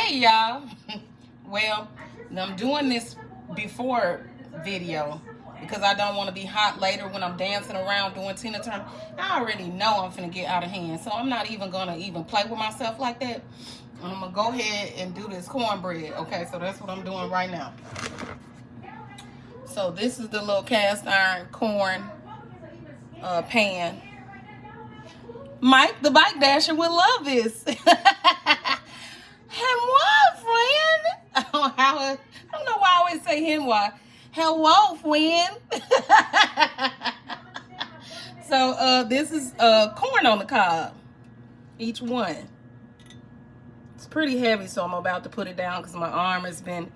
Hey y'all. Well, I'm doing this before video because I don't want to be hot later when I'm dancing around doing Tina Turner. I already know I'm finna get out of hand, so I'm not even gonna play with myself like that. I'm gonna go ahead and do this cornbread. Okay, so that's what I'm doing right now. So this is the little cast iron corn pan. Mike, the bike dasher, would love this. Hello, friend. Oh, I don't know why I always say Henwa. Hello, friend. So this is corn on the cob. Each one. It's pretty heavy, so I'm about to put it down because my arm has been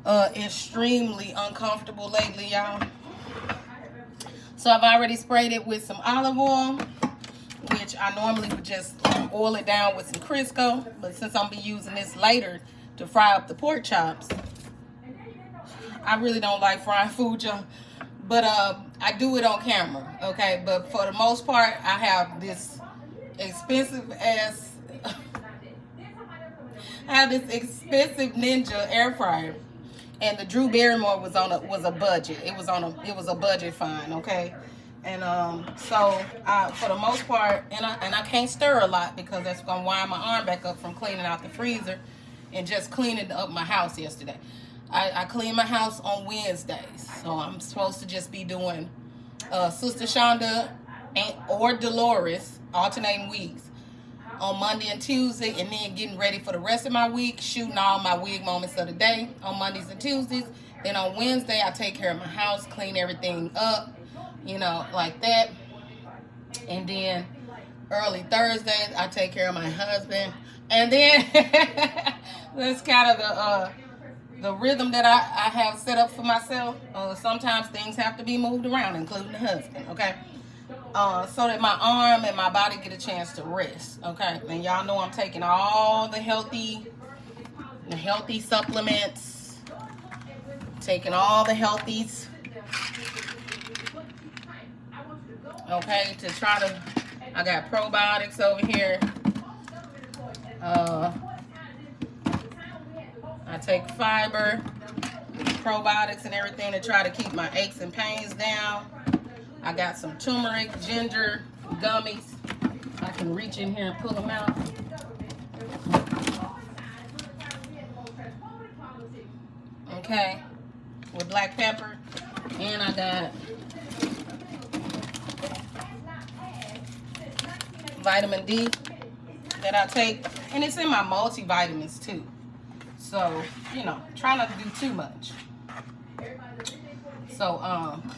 extremely uncomfortable lately, y'all. So I've already sprayed it with some olive oil, which I normally would just oil it down with some Crisco. But since I'm going to be using this later to fry up the pork chops, I really don't like frying food, y'all. But I do it on camera, okay? But for the most part, I have this expensive Ninja air fryer. And the Drew Barrymore was a budget. It was a budget find, okay? And so for the most part, and I can't stir a lot because that's gonna wind my arm back up from cleaning out the freezer and just cleaning up my house yesterday. I clean my house on Wednesdays, so I'm supposed to just be doing Sister Shonda or Dolores alternating weeks on Monday and Tuesday, and then getting ready for the rest of my week, shooting all my wig moments of the day on Mondays and Tuesdays. Then on Wednesday, I take care of my house, clean everything up, you know, like that. And then early Thursdays, I take care of my husband. And then that's kind of the rhythm that I have set up for myself. Sometimes things have to be moved around, including the husband, okay? So that my arm and my body get a chance to rest, okay? And y'all know I'm taking all the healthy supplements, taking all the healthies, okay, to try to, I got probiotics over here. I take fiber, probiotics and everything to try to keep my aches and pains down. I got some turmeric, ginger, gummies. I can reach in here and pull them out. Okay, with black pepper. And I got vitamin D that I take. And it's in my multivitamins too. So, you know, try not to do too much. So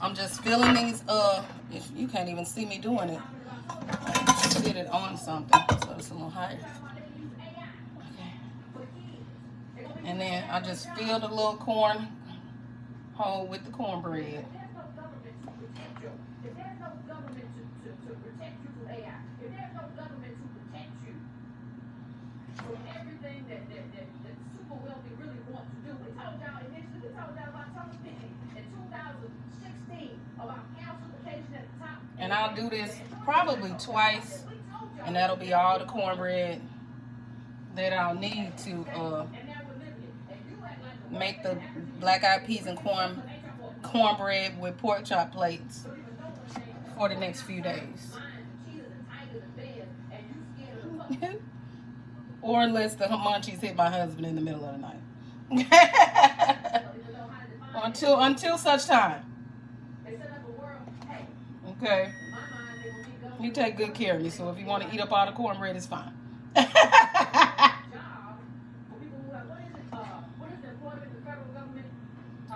I'm just filling these if you can't even see me doing it. I did it on something, so it's a little higher. Okay. And then I just fill the little corn hole with the cornbread. And I'll do this probably twice, and that'll be all the cornbread that I'll need to make the black eyed peas and cornbread with pork chop plates for the next few days. Or unless the munchies hit my husband in the middle of the night. Until such time. Okay. You take good care of me, so if you want to eat up all the cornbread, it's fine.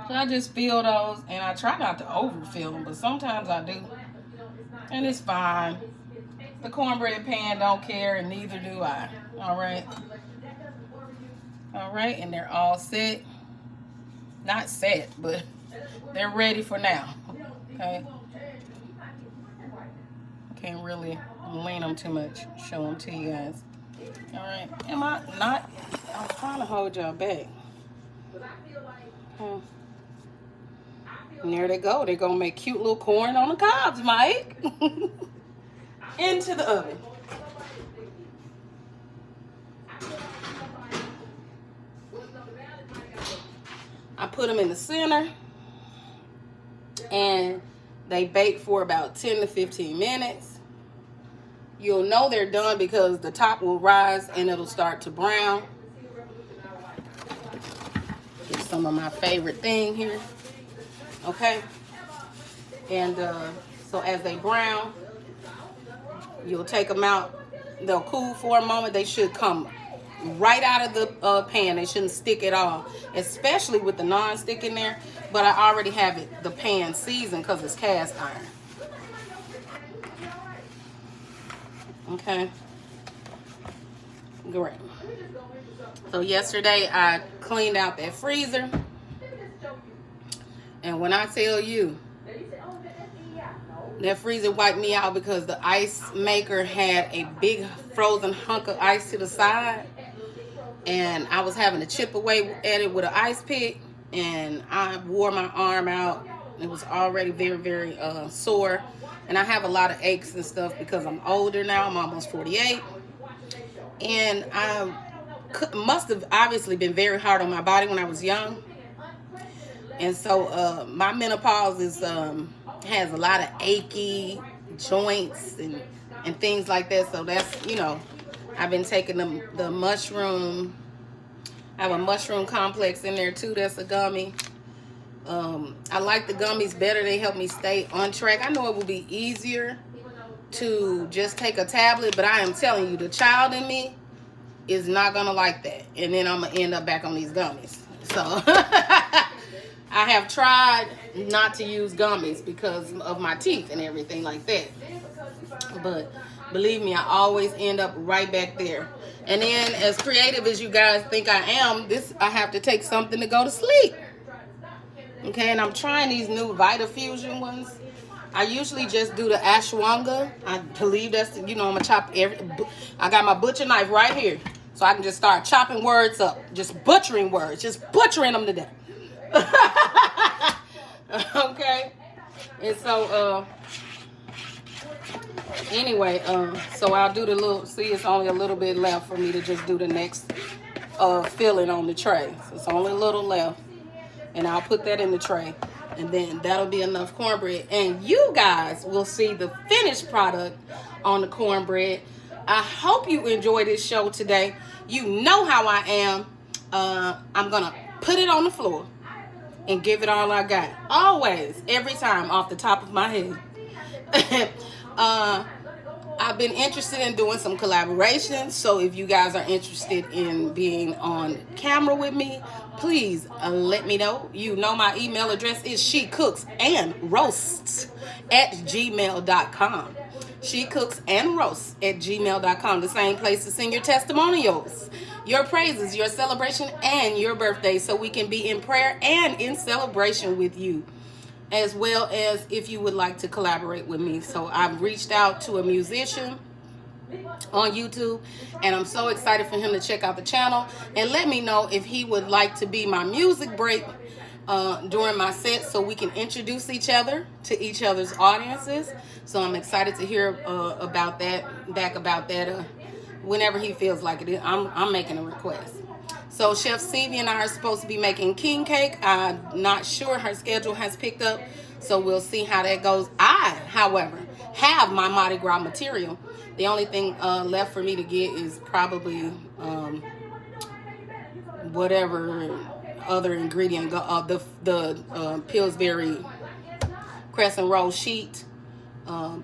So I just fill those, and I try not to overfill them, but sometimes I do. And it's fine. The cornbread pan don't care, and neither do I. All right. All right, and they're all set. Not set, but they're ready for now. Okay. Can't really lean them too much. Show them to you guys. All right. Am I not? I'm trying to hold y'all back. And there they go. They're going to make cute little corn on the cobs, Mike. Into the oven. put them in the center, and they bake for about 10 to 15 minutes. You'll know they're done because the top will rise and it'll start to brown. Get some of my favorite thing here. Okay. And so as they brown, you'll take them out. They'll cool for a moment. They should come right out of the pan. They shouldn't stick at all, especially with the non-stick in there. But I already have the pan seasoned because it's cast iron. Okay, great. So yesterday I cleaned out that freezer, and when I tell you, that freezer wiped me out because the ice maker had a big frozen hunk of ice to the side, and I was having to chip away at it with an ice pick, and I wore my arm out. It was already very, very sore, and I have a lot of aches and stuff because I'm older now. I'm almost 48, and I must have obviously been very hard on my body when I was young, and so my menopause is has a lot of achy joints and things like that. So that's, you know, I've been taking the mushroom. I have a mushroom complex in there too. That's a gummy. I like the gummies better. They help me stay on track. I know it would be easier to just take a tablet, but I am telling you, the child in me is not gonna like that, and then I'm gonna end up back on these gummies. So I have tried not to use gummies because of my teeth and everything like that, but believe me, I always end up right back there. And then, as creative as you guys think I am, I have to take something to go to sleep. Okay, and I'm trying these new Vitafusion ones. I usually just do the ashwagandha. I believe that's, you know, I'm gonna chop I got my butcher knife right here, so I can just start chopping words up, just butchering words, just butchering them to death. Okay, and so anyway, so I'll do the little, see, it's only a little bit left for me to just do the next filling on the tray. So it's only a little left, and I'll put that in the tray, and then that'll be enough cornbread, and you guys will see the finished product on the cornbread. I hope you enjoyed this show today. You know how I am. I'm gonna put it on the floor and give it all I got, always, every time, off the top of my head. I've been interested in doing some collaborations, so if you guys are interested in being on camera with me, please let me know. You know my email address is shecooksandroasts@gmail.com. shecooksandroasts@gmail.com. The same place to send your testimonials, your praises, your celebration, and your birthday, so we can be in prayer and in celebration with you, as well as if you would like to collaborate with me. So I've reached out to a musician on YouTube, and I'm so excited for him to check out the channel and let me know if he would like to be my music break during my set, so we can introduce each other to each other's audiences. So I'm excited to hear about that whenever he feels like it. I'm making a request. So Chef Stevie and I are supposed to be making king cake. I'm not sure, her schedule has picked up, so we'll see how that goes. I, however, have my Mardi Gras material. The only thing left for me to get is probably whatever other ingredient, the Pillsbury crescent roll sheet,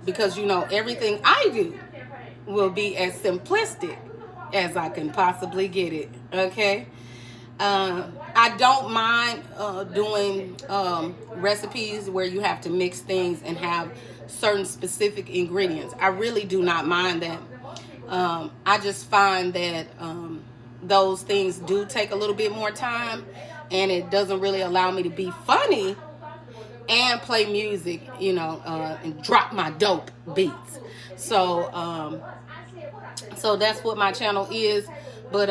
because, you know, everything I do will be as simplistic as I can possibly get it. Okay, I don't mind doing recipes where you have to mix things and have certain specific ingredients. I really do not mind that. I just find that those things do take a little bit more time, and it doesn't really allow me to be funny and play music, you know, and drop my dope beats. So so that's what my channel is. But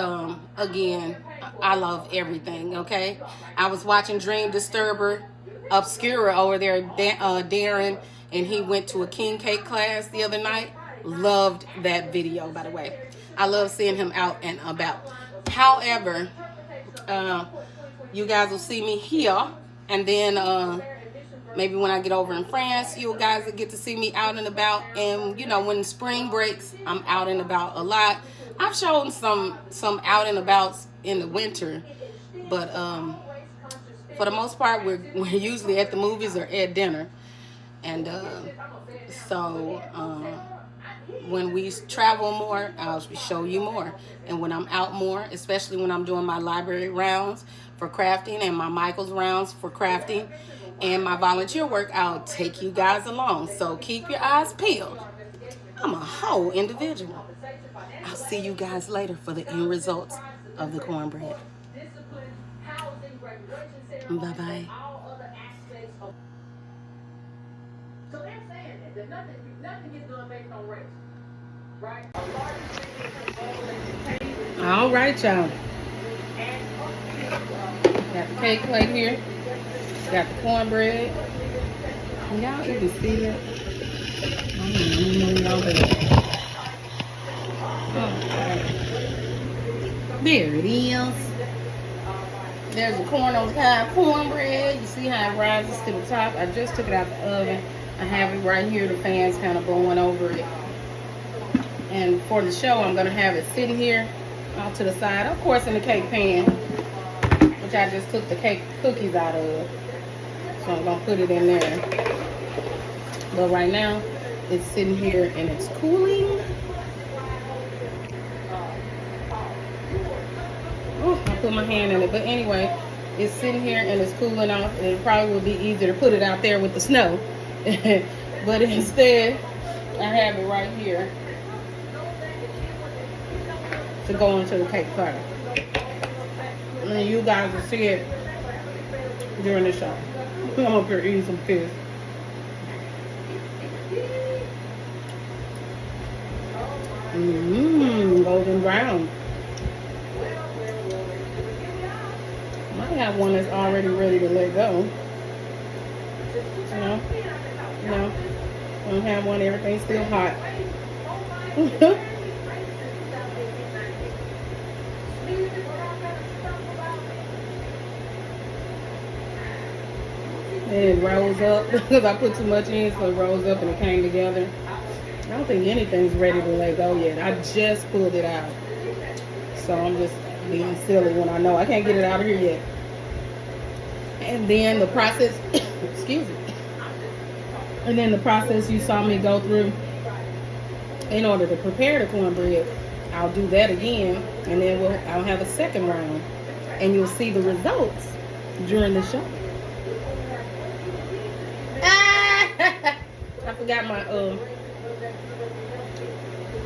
again, I love everything. Okay, I was watching Dream Disturber Obscura over there, Darren, and he went to a king cake class the other night. Loved that video, by the way. I love seeing him out and about. However, you guys will see me here. And then maybe when I get over in France, you guys will get to see me out and about. And you know, when spring breaks, I'm out and about a lot. I've shown some out and abouts in the winter, but for the most part, we're usually at the movies or at dinner. And so when we travel more, I'll show you more. And when I'm out more, especially when I'm doing my library rounds for crafting and my Michael's rounds for crafting and my volunteer work, I'll take you guys along. So keep your eyes peeled. I'm a whole individual. I'll see you guys later for the end results of the cornbread. Bye-bye. So they're saying that nothing is done based on race, right? All right, y'all. Got the cake plate here. Got the cornbread. Y'all even see it? I don't even know y'all. There it is. There's the corn on the cob cornbread. You see how it rises to the top? I just took it out the oven. I have it right here. The fan's kind of blowing over it. And for the show, I'm going to have it sitting here off to the side. Of course, in the cake pan, which I just took the cake cookies out of. So I'm going to put it in there. But right now, it's sitting here and it's cooling. Oh, I put my hand in it. But anyway, it's sitting here and it's cooling off. And it probably would be easier to put it out there with the snow. But instead, I have it right here to go into the cake cutter. And you guys will see it during the show. I'm up here eating some fish. Golden brown. I have one that's already ready to let go. No. I don't have one. Everything's still hot. And it rose up because I put too much in, so it rose up and it came together. I don't think anything's ready to let go yet. I just pulled it out. So I'm just being silly when I know I can't get it out of here yet. And then the process, excuse me. And then the process you saw me go through in order to prepare the cornbread, I'll do that again, and then I'll have a second round, and you'll see the results during the show. I forgot my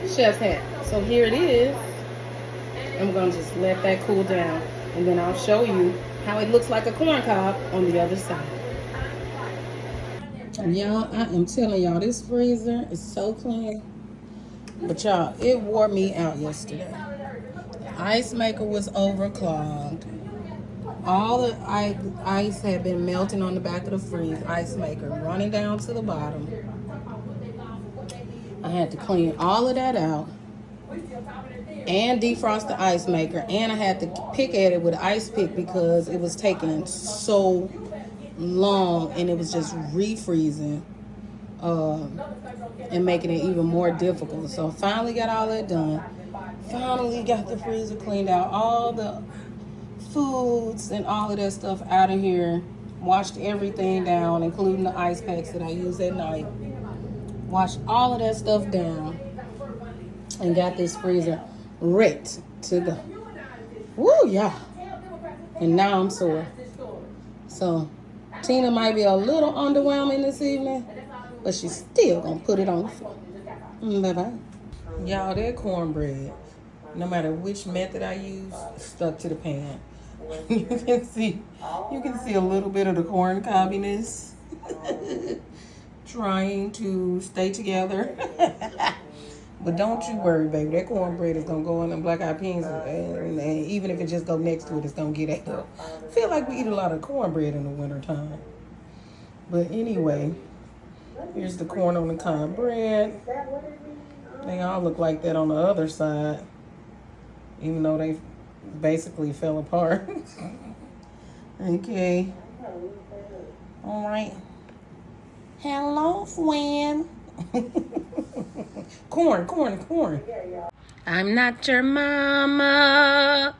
chef's hat. So here it is. I'm gonna just let that cool down, and then I'll show you how it looks like a corn cob on the other side. Y'all, I am telling y'all, this freezer is so clean. But y'all, it wore me out yesterday. The ice maker was overclogged. All the ice had been melting on the back of the freeze ice maker, running down to the bottom. I had to clean all of that out and defrost the ice maker, and I had to pick at it with an ice pick because it was taking so long and it was just refreezing and making it even more difficult. So I finally got all that done. Finally got the freezer cleaned out, all the foods and all of that stuff out of here. Washed everything down, including the ice packs that I use at night. Washed all of that stuff down and got this freezer ready to go. Woo, yeah. And now I'm sore. So Tina might be a little underwhelming this evening, but she's still gonna put it on the floor. Bye-bye. Y'all, that cornbread, no matter which method I use, stuck to the pan. You can see a little bit of the corn cobbiness trying to stay together. But don't you worry, baby. That cornbread is gonna go in the black eyed peas, and even if it just go next to it, it's gonna get ate up. I feel like we eat a lot of cornbread in the wintertime. But anyway, here's the corn on the cob bread. They all look like that on the other side, even though they basically fell apart. Okay. All right. Hello, friend. Corn. I'm not your mama.